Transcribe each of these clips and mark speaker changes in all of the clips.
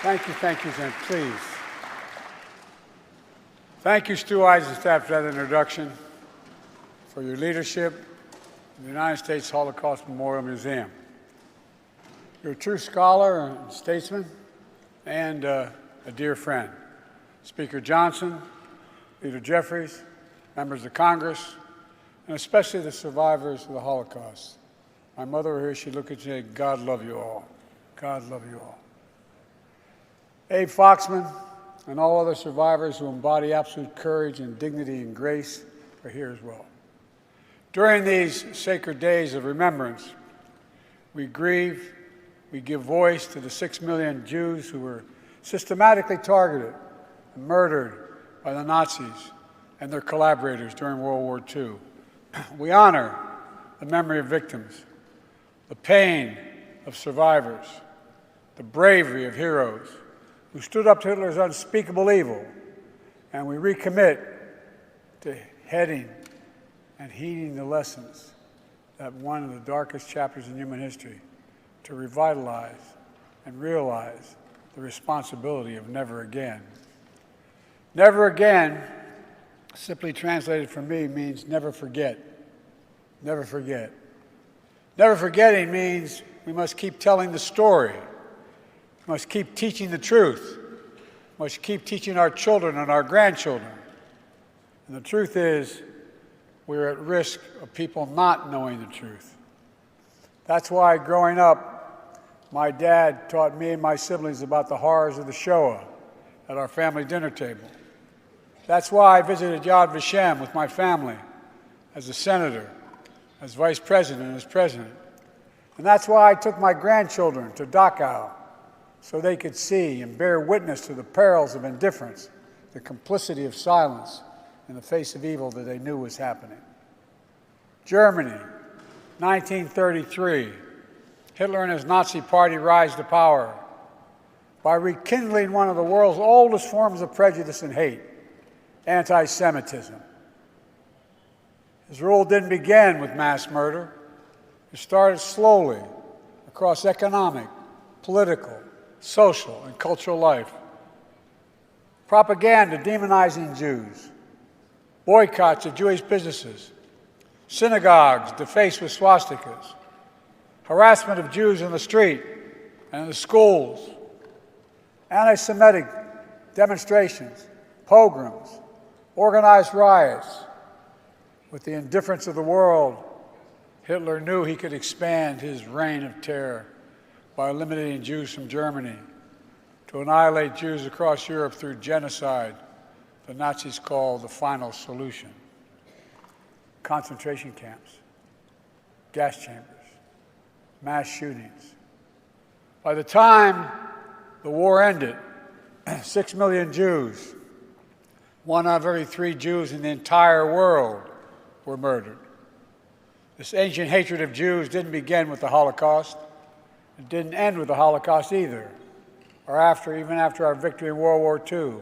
Speaker 1: Thank you, Jen. Please. Thank you, Stu Eisenstadt, for that introduction, for your leadership in the United States Holocaust Memorial Museum. You're a true scholar and statesman and a dear friend. Speaker Johnson, Leader Jeffries, members of Congress, and especially the survivors of the Holocaust. My mother were here, she'd look at you and say, God love you all. God love you all. Abe Foxman and all other survivors who embody absolute courage and dignity and grace are here as well. During these sacred days of remembrance, we grieve, we give voice to the 6 million Jews who were systematically targeted and murdered by the Nazis and their collaborators during World War II. We honor the memory of victims, the pain of survivors, the bravery of heroes who stood up to Hitler's unspeakable evil, and we recommit to heading and heeding the lessons that one of the darkest chapters in human history, to revitalize and realize the responsibility of never again. Never again, simply translated for me, means never forget. Never forget. Never forgetting means we must keep telling the story. We must keep teaching the truth. We must keep teaching our children and our grandchildren. And the truth is, we're at risk of people not knowing the truth. That's why growing up, my dad taught me and my siblings about the horrors of the Shoah at our family dinner table. That's why I visited Yad Vashem with my family as a senator, as vice president, and as president. And that's why I took my grandchildren to Dachau so they could see and bear witness to the perils of indifference, the complicity of silence in the face of evil that they knew was happening. Germany, 1933. Hitler and his Nazi party rise to power by rekindling one of the world's oldest forms of prejudice and hate, anti-Semitism. His rule didn't begin with mass murder. It started slowly across economic, political, social, and cultural life. Propaganda demonizing Jews, boycotts of Jewish businesses, synagogues defaced with swastikas, harassment of Jews in the street and in the schools, anti-Semitic demonstrations, pogroms, organized riots. With the indifference of the world, Hitler knew he could expand his reign of terror by eliminating Jews from Germany, to annihilate Jews across Europe through genocide the Nazis called the final solution. Concentration camps, gas chambers, mass shootings. By the time the war ended, 6 million Jews, 1 out of every 3 Jews in the entire world, were murdered. This ancient hatred of Jews didn't begin with the Holocaust. It didn't end with the Holocaust either, or even after our victory in World War II.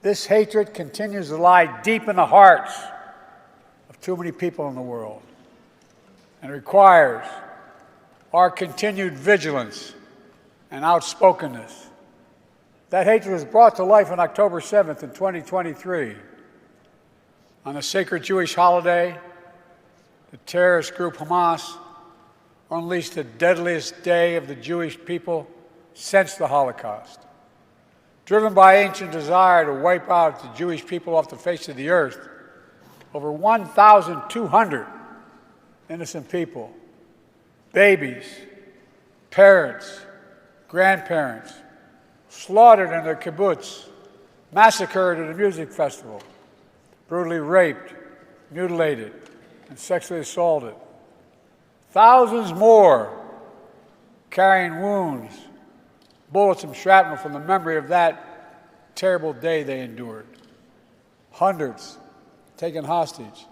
Speaker 1: This hatred continues to lie deep in the hearts of too many people in the world, and requires our continued vigilance and outspokenness. That hatred was brought to life on October 7th in 2023. On a sacred Jewish holiday, the terrorist group Hamas unleashed the deadliest day of the Jewish people since the Holocaust. Driven by ancient desire to wipe out the Jewish people off the face of the earth, over 1,200 innocent people, babies, parents, grandparents, slaughtered in their kibbutz, massacred at a music festival, brutally raped, mutilated, and sexually assaulted. Thousands more carrying wounds, bullets and shrapnel from the memory of that terrible day they endured. Hundreds taken hostage,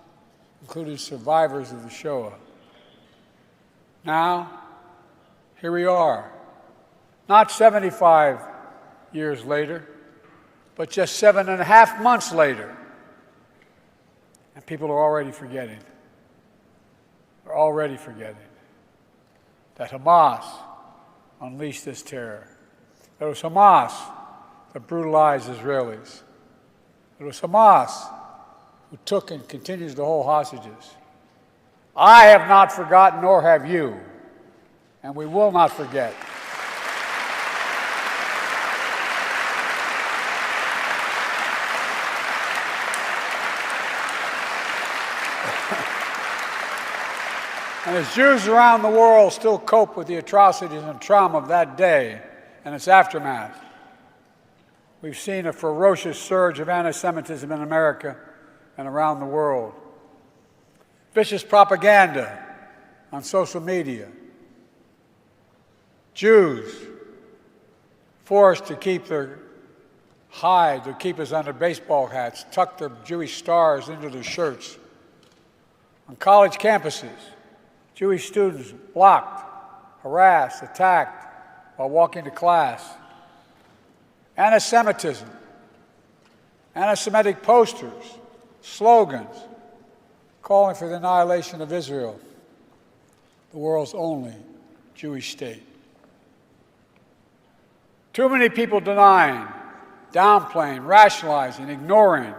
Speaker 1: including survivors of the Shoah. Now, here we are, not 75 years later, but just 7.5 months later, and people are already forgetting. They're already forgetting that Hamas unleashed this terror. It was Hamas that brutalized Israelis. It was Hamas who took and continues to hold hostages. I have not forgotten, nor have you, and we will not forget. And as Jews around the world still cope with the atrocities and trauma of that day and its aftermath, we've seen a ferocious surge of anti-Semitism in America and around the world. Vicious propaganda on social media. Jews forced to keep their hide, their keepers under baseball hats, tuck their Jewish stars into their shirts. On college campuses, Jewish students blocked, harassed, attacked while walking to class. Anti-Semitism, anti-Semitic posters, slogans calling for the annihilation of Israel, the world's only Jewish state. Too many people denying, downplaying, rationalizing, ignoring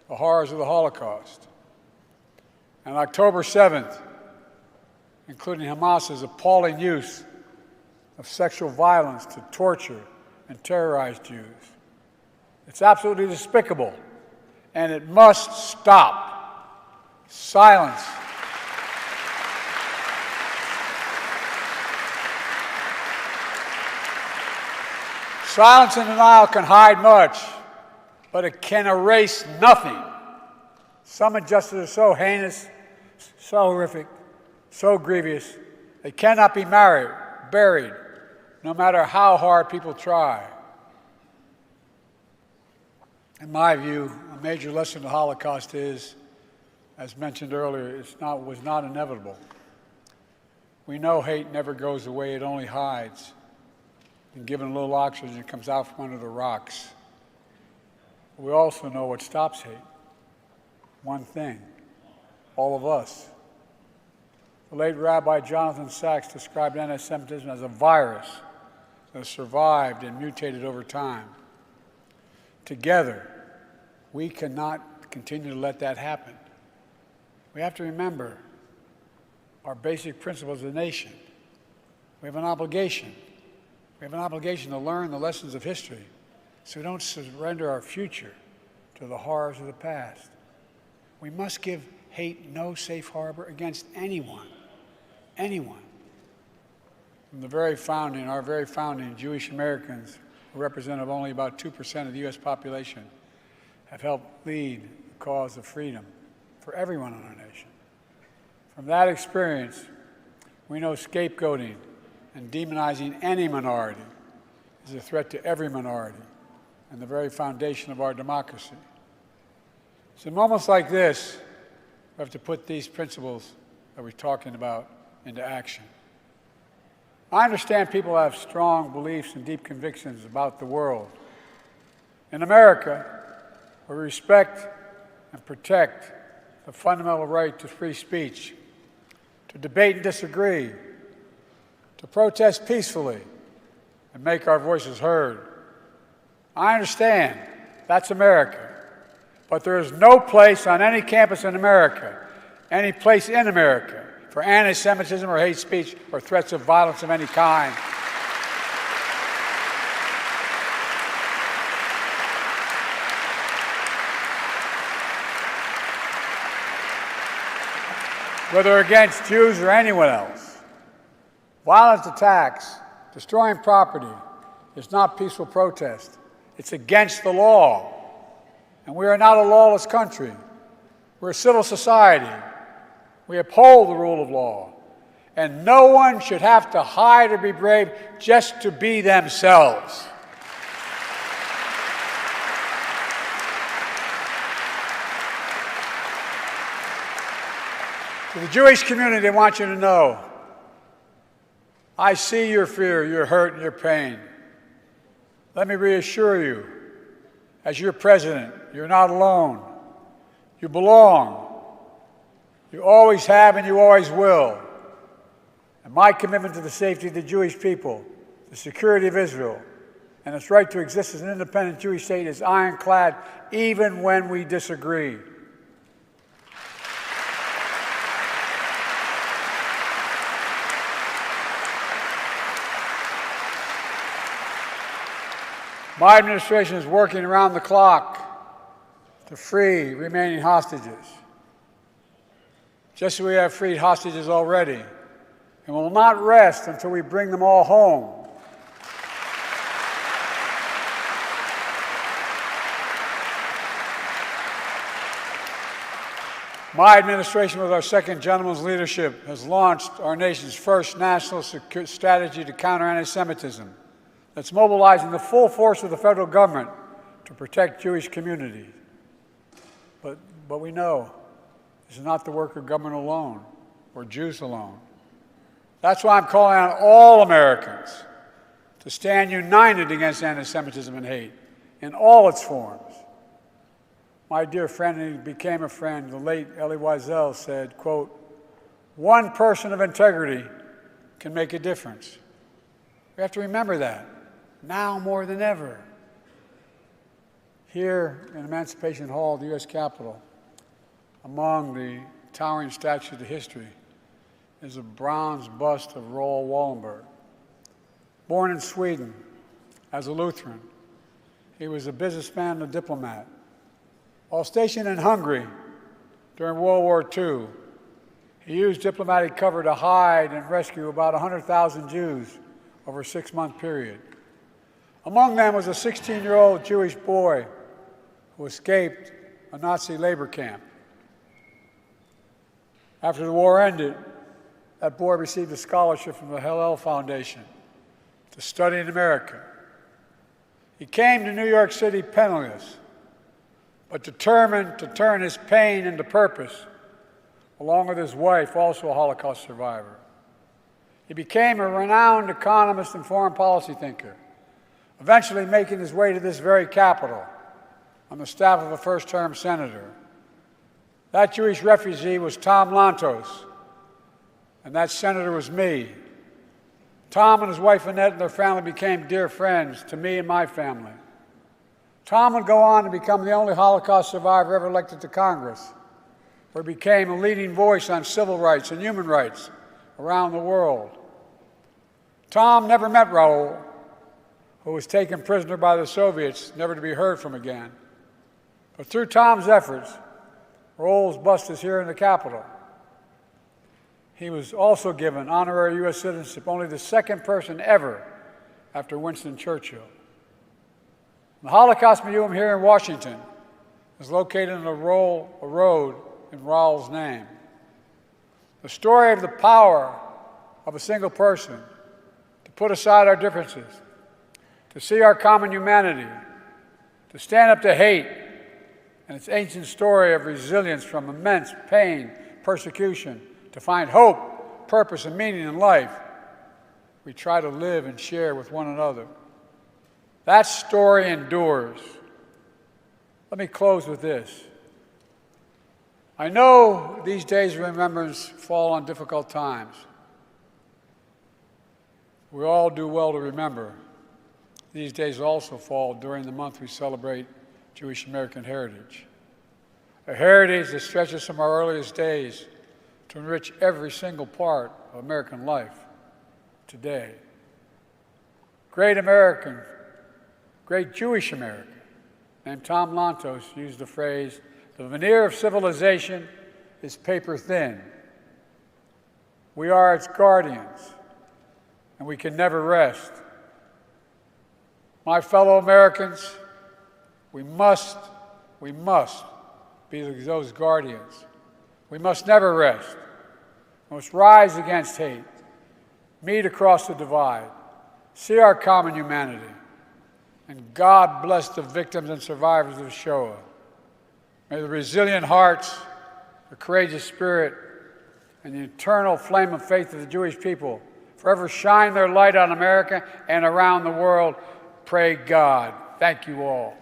Speaker 1: the horrors of the Holocaust. And October 7th, including Hamas's appalling use of sexual violence to torture and terrorize Jews. It's absolutely despicable, and it must stop. Silence. Silence and denial can hide much, but it can erase nothing. Some injustices are so heinous, so horrific, so grievous, they cannot be buried, no matter how hard people try. In my view, a major lesson of the Holocaust is, as mentioned earlier, was not inevitable. We know hate never goes away, it only hides. And given a little oxygen, it comes out from under the rocks. But we also know what stops hate. One thing, all of us. The late Rabbi Jonathan Sacks described anti-Semitism as a virus that has survived and mutated over time. Together, we cannot continue to let that happen. We have to remember our basic principles as a nation. We have an obligation. We have an obligation to learn the lessons of history so we don't surrender our future to the horrors of the past. We must give hate no safe harbor against anyone. Anyone. From the very founding, our very founding, Jewish Americans, who represent only about 2% of the U.S. population, have helped lead the cause of freedom for everyone in our nation. From that experience, we know scapegoating and demonizing any minority is a threat to every minority and the very foundation of our democracy. So in moments like this, we have to put these principles that we're talking about into action. I understand people have strong beliefs and deep convictions about the world. In America, we respect and protect the fundamental right to free speech, to debate and disagree, to protest peacefully, and make our voices heard. I understand that's America, but there is no place on any campus in America, any place in America, for anti-Semitism or hate speech or threats of violence of any kind. Whether against Jews or anyone else. Violent attacks, destroying property, is not peaceful protest. It's against the law. And we are not a lawless country. We're a civil society. We uphold the rule of law. And no one should have to hide or be brave just to be themselves. To the Jewish community, I want you to know, I see your fear, your hurt, and your pain. Let me reassure you, as your president, you're not alone. You belong. You always have and you always will. And my commitment to the safety of the Jewish people the security of Israel, and its right to exist as an independent Jewish state is ironclad, even when we disagree. My administration is working around the clock to free remaining hostages, just as we have freed hostages already, and will not rest until we bring them all home. My administration, with our second gentleman's leadership, has launched our nation's first national strategy to counter anti-Semitism that's mobilizing the full force of the federal government to protect Jewish communities. But we know this is not the work of government alone or Jews alone. That's why I'm calling on all Americans to stand united against anti-Semitism and hate in all its forms. My dear friend, and he became a friend, the late Elie Wiesel said, quote, "One person of integrity can make a difference." We have to remember that, now more than ever. Here in Emancipation Hall, the U.S. Capitol, among the towering statues of history, is a bronze bust of Raoul Wallenberg. Born in Sweden as a Lutheran, he was a businessman and a diplomat. While stationed in Hungary during World War II, he used diplomatic cover to hide and rescue about 100,000 Jews over a 6-month period. Among them was a 16-year-old Jewish boy who escaped a Nazi labor camp. After the war ended, that boy received a scholarship from the Hillel Foundation to study in America. He came to New York City penniless, but determined to turn his pain into purpose, along with his wife, also a Holocaust survivor. He became a renowned economist and foreign policy thinker, eventually making his way to this very Capitol on the staff of a first-term senator. That Jewish refugee was Tom Lantos, and that senator was me. Tom and his wife Annette and their family became dear friends to me and my family. Tom would go on to become the only Holocaust survivor ever elected to Congress, where he became a leading voice on civil rights and human rights around the world. Tom never met Raoul, who was taken prisoner by the Soviets, never to be heard from again. But through Tom's efforts, Raoul's bust is here in the Capitol. He was also given honorary U.S. citizenship, only the second person ever after Winston Churchill. The Holocaust Museum here in Washington is located on a road in Raoul's name. The story of the power of a single person to put aside our differences, to see our common humanity, to stand up to hate, and its ancient story of resilience from immense pain, persecution, to find hope, purpose, and meaning in life, we try to live and share with one another. That story endures. Let me close with this. I know these days of remembrance fall on difficult times. We all do well to remember. These days also fall during the month we celebrate Jewish American heritage. A heritage that stretches from our earliest days to enrich every single part of American life today. Great Jewish American, named Tom Lantos, used the phrase, "The veneer of civilization is paper thin. We are its guardians, and we can never rest." My fellow Americans, we must be those guardians. We must never rest. We must rise against hate, meet across the divide, see our common humanity, and God bless the victims and survivors of Shoah. May the resilient hearts, the courageous spirit, and the eternal flame of faith of the Jewish people forever shine their light on America and around the world. Pray God. Thank you all.